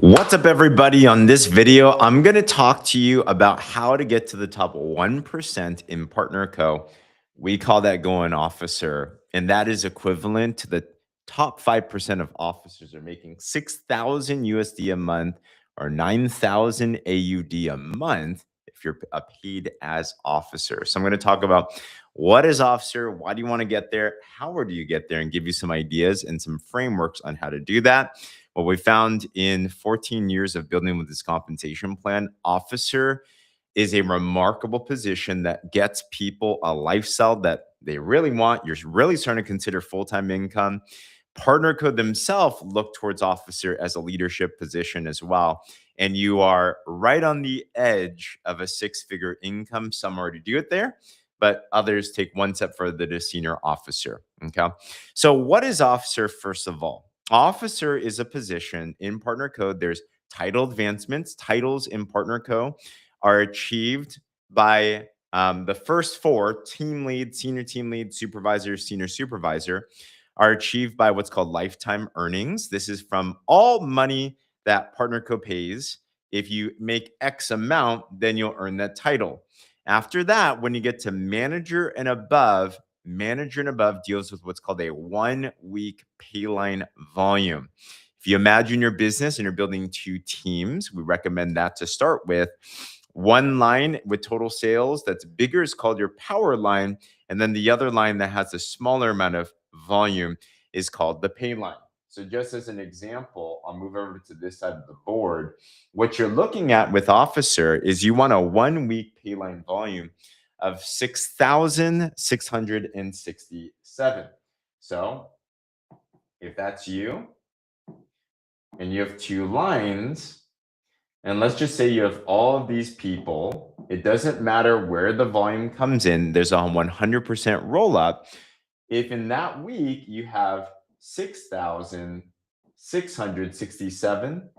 What's up, everybody? On this video, I'm going to talk to you about how to get to the top 1% in Partner Co. We call that going officer, and that is equivalent to the top 5% of officers are making 6,000 USD a month or 9,000 AUD a month if you're a paid as officer. So I'm going to talk about what is officer, why do you want to get there, how do you get there, and give you some ideas and some frameworks on how to do that. What we found in 14 years of building with this compensation plan, officer is a remarkable position that gets people a lifestyle that they really want. You're really starting to consider full-time income. Partner Co themselves look towards officer as a leadership position as well. And you are right on the edge of a six-figure income. Some already do it there, but others take one step further to senior officer. Okay. So what is officer, first of all? Officer is a position in Partner Co. There's title advancements. Titles in Partner Co. are achieved by the first four: team lead, senior team lead, supervisor, senior supervisor, are achieved by what's called lifetime earnings. This is from all money that Partner Co pays. If you make X amount, then you'll earn that title. After that, when you get to manager and above deals with what's called a 1 week payline volume. If you imagine your business and you're building two teams, we recommend that to start with. One line with total sales that's bigger is called your power line. And then the other line that has a smaller amount of volume is called the pay line. So just as an example, I'll move over to this side of the board. What you're looking at with officer is you want a 1 week pay line volume of 6,667. So if that's you and you have two lines, and let's just say you have all of these people, it doesn't matter where the volume comes in, there's a 100% roll up. If in that week you have 6,667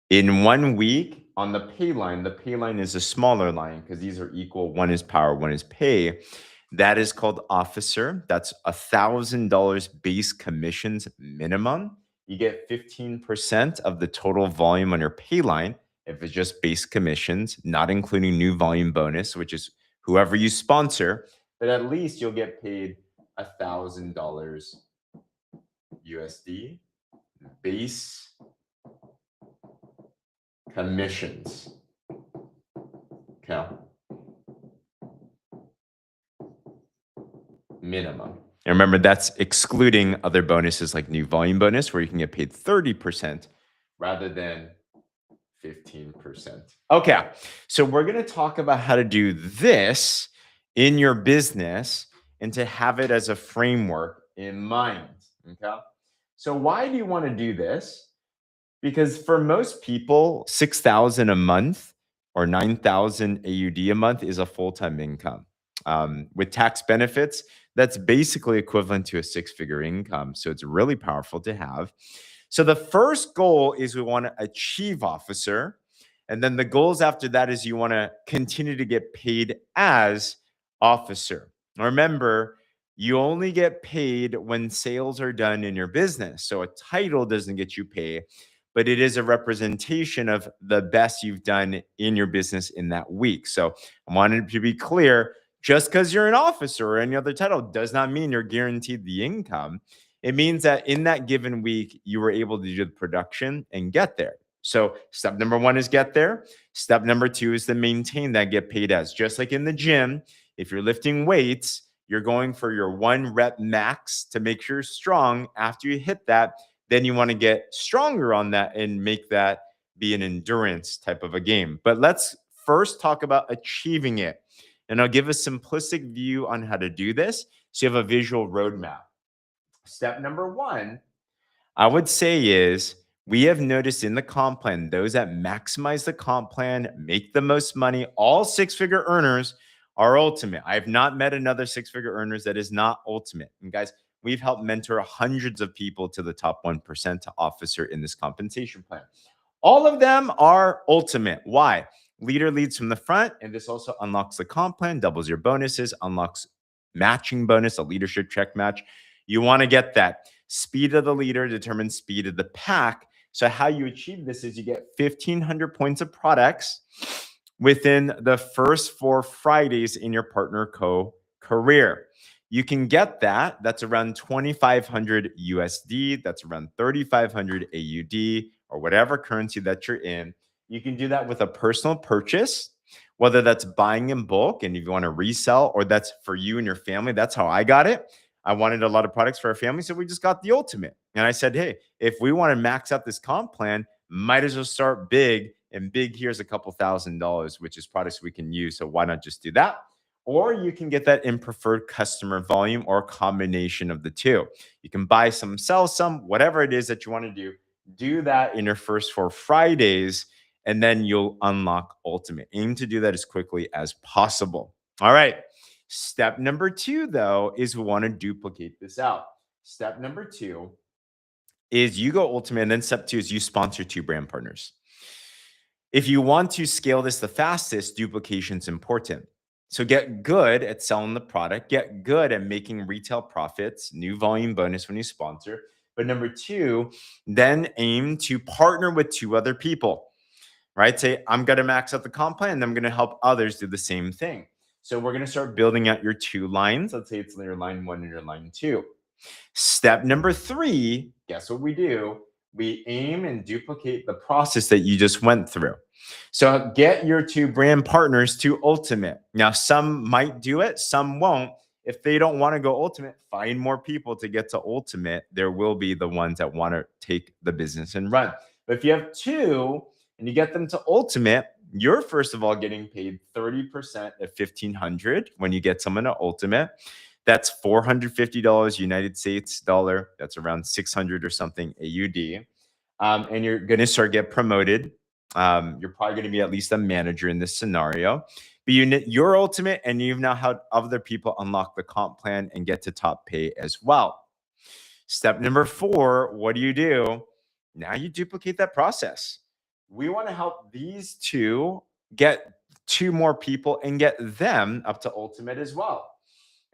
in 1 week on the pay line is a smaller line because these are equal. One is power, one is pay. That is called officer. That's $1,000 base commissions minimum. You get 15% of the total volume on your pay line if it's just base commissions, not including new volume bonus, which is whoever you sponsor, but at least you'll get paid $1,000 USD base commissions. Okay. Minimum. And remember, that's excluding other bonuses like new volume bonus, where you can get paid 30% rather than 15%. Okay. So we're going to talk about how to do this in your business and to have it as a framework in mind. Okay. So why do you want to do this? Because for most people, 6,000 a month or 9,000 AUD a month is a full-time income. With tax benefits, that's basically equivalent to a six-figure income. So it's really powerful to have. So the first goal is we want to achieve officer. And then the goals after that is you want to continue to get paid as officer. Remember, you only get paid when sales are done in your business. So a title doesn't get you paid, but it is a representation of the best you've done in your business in that week. So I wanted to be clear, just because you're an officer or any other title does not mean you're guaranteed the income. It means that in that given week, you were able to do the production and get there. So step number one is get there. Step number two is to maintain that get paid as. Just like in the gym, if you're lifting weights, you're going for your 1 rep max to make sure you're strong. After you hit that, then you want to get stronger on that and make that be an endurance type of a game. But let's first talk about achieving it. And I'll give a simplistic view on how to do this so you have a visual roadmap. Step number one, I would say, is we have noticed in the comp plan, those that maximize the comp plan, make the most money, all six-figure earners are ultimate. I have not met another six-figure earners that is not ultimate. And guys, we've helped mentor hundreds of people to the top 1% to officer in this compensation plan. All of them are ultimate. Why? Leader leads from the front, and this also unlocks the comp plan, doubles your bonuses, unlocks matching bonus, a leadership check match. You want to get that. Speed of the leader determines speed of the pack. So how you achieve this is you get 1,500 points of products within the first 4 Fridays in your Partner Co career. You can get that. That's around 2,500 USD. That's around 3,500 AUD or whatever currency that you're in. You can do that with a personal purchase, whether that's buying in bulk and if you want to resell, or that's for you and your family. That's how I got it. I wanted a lot of products for our family, so we just got the ultimate. And I said, hey, if we want to max out this comp plan, might as well start big. And big here's a couple $1,000s, which is products we can use. So why not just do that? Or you can get that in preferred customer volume or a combination of the two. You can buy some, sell some, whatever it is that you want to do. Do that in your first 4 Fridays, and then you'll unlock ultimate. Aim to do that as quickly as possible. All right. Step number 2, though, is we want to duplicate this out. Step number 2 is you go ultimate, and then step 2 is you sponsor 2 brand partners. If you want to scale this the fastest, duplication is important. So get good at selling the product, get good at making retail profits, new volume bonus when you sponsor. But number 2, then aim to partner with 2 other people, right? Say, I'm going to max out the comp plan and I'm going to help others do the same thing. So we're going to start building out your 2 lines. Let's say it's your line 1 and your line 2. Step number 3, guess what we do? We aim and duplicate the process that you just went through. So get your 2 brand partners to ultimate. Now, some might do it, some won't. If they don't want to go ultimate, find more people to get to ultimate. There will be the ones that want to take the business and run. But if you have 2 and you get them to ultimate, you're first of all getting paid 30% at $1,500 when you get someone to ultimate. That's $450 United States dollar. That's around 600 or something AUD. And you're going to start get promoted. You're probably going to be at least a manager in this scenario. But you're ultimate, and you've now helped other people unlock the comp plan and get to top pay as well. Step number 4, what do? Now you duplicate that process. We want to help these 2 get 2 more people and get them up to ultimate as well.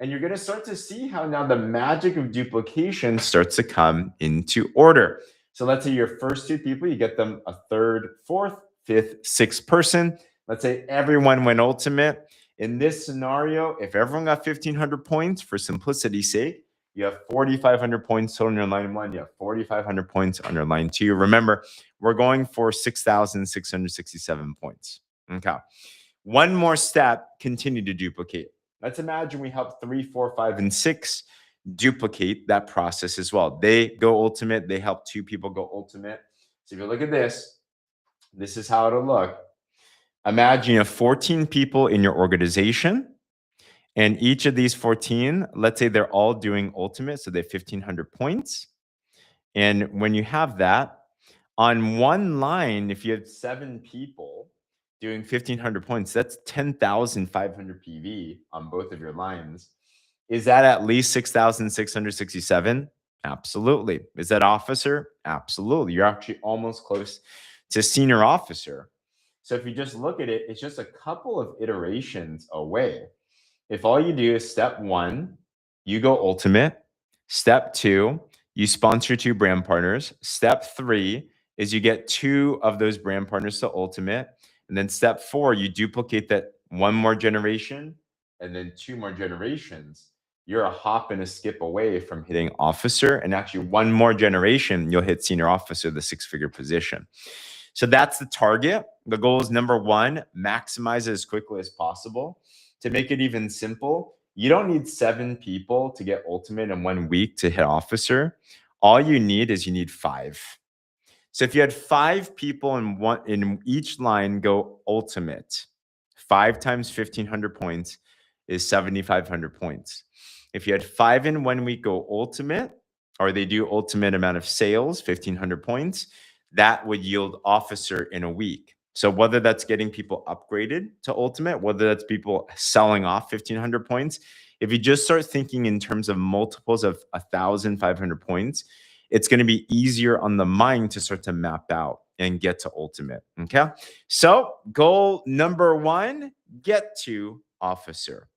And you're going to start to see how now the magic of duplication starts to come into order. So let's say your first 2 people, you get them a 3rd, 4th, 5th, 6th person. Let's say everyone went ultimate. In this scenario, if everyone got 1,500 points, for simplicity's sake, you have 4,500 points total on your line 1. You have 4,500 points on your line 2. Remember, we're going for 6,667 points. Okay. One more step, continue to duplicate. Let's imagine we help 3, 4, 5, and 6 duplicate that process as well. They go ultimate. They help 2 people go ultimate. So if you look at this, this is how it'll look. Imagine you have 14 people in your organization, and each of these 14, let's say they're all doing ultimate, so they have 1,500 points. And when you have that, on one line, if you have 7 people doing 1,500 points, that's 10,500 PV on both of your lines. Is that at least 6,667? Absolutely. Is that officer? Absolutely. You're actually almost close to senior officer. So if you just look at it, it's just a couple of iterations away. If all you do is step 1, you go ultimate. Step 2, you sponsor 2 brand partners. Step 3 is you get 2 of those brand partners to ultimate. And then step 4, you duplicate that 1 more generation and then 2 more generations. You're a hop and a skip away from hitting officer. And actually 1 more generation, you'll hit senior officer, the 6-figure position. So that's the target. The goal is number 1, maximize it as quickly as possible. To make it even simple, you don't need 7 people to get ultimate in 1 week to hit officer. All you need is you need 5. So if you had 5 people in each line go ultimate, 5 times 1,500 points is 7,500 points. If you had 5 in 1 week go ultimate, or they do ultimate amount of sales, 1,500 points, that would yield officer in a week. So whether that's getting people upgraded to ultimate, whether that's people selling off 1,500 points, if you just start thinking in terms of multiples of 1,500 points, it's going to be easier on the mind to start to map out and get to ultimate. Okay. So goal number 1, get to officer.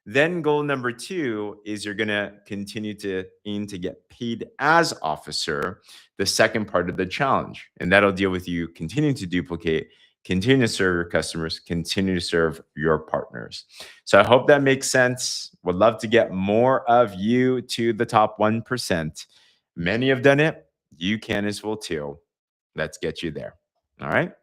Then goal number 2 is you're going to continue to aim to get paid as officer, the second part of the challenge. And that'll deal with you continuing to duplicate, continue to serve your customers, continue to serve your partners. So I hope that makes sense. Would love to get more of you to the top 1%. Many have done it. You can as well too. Let's get you there. All right.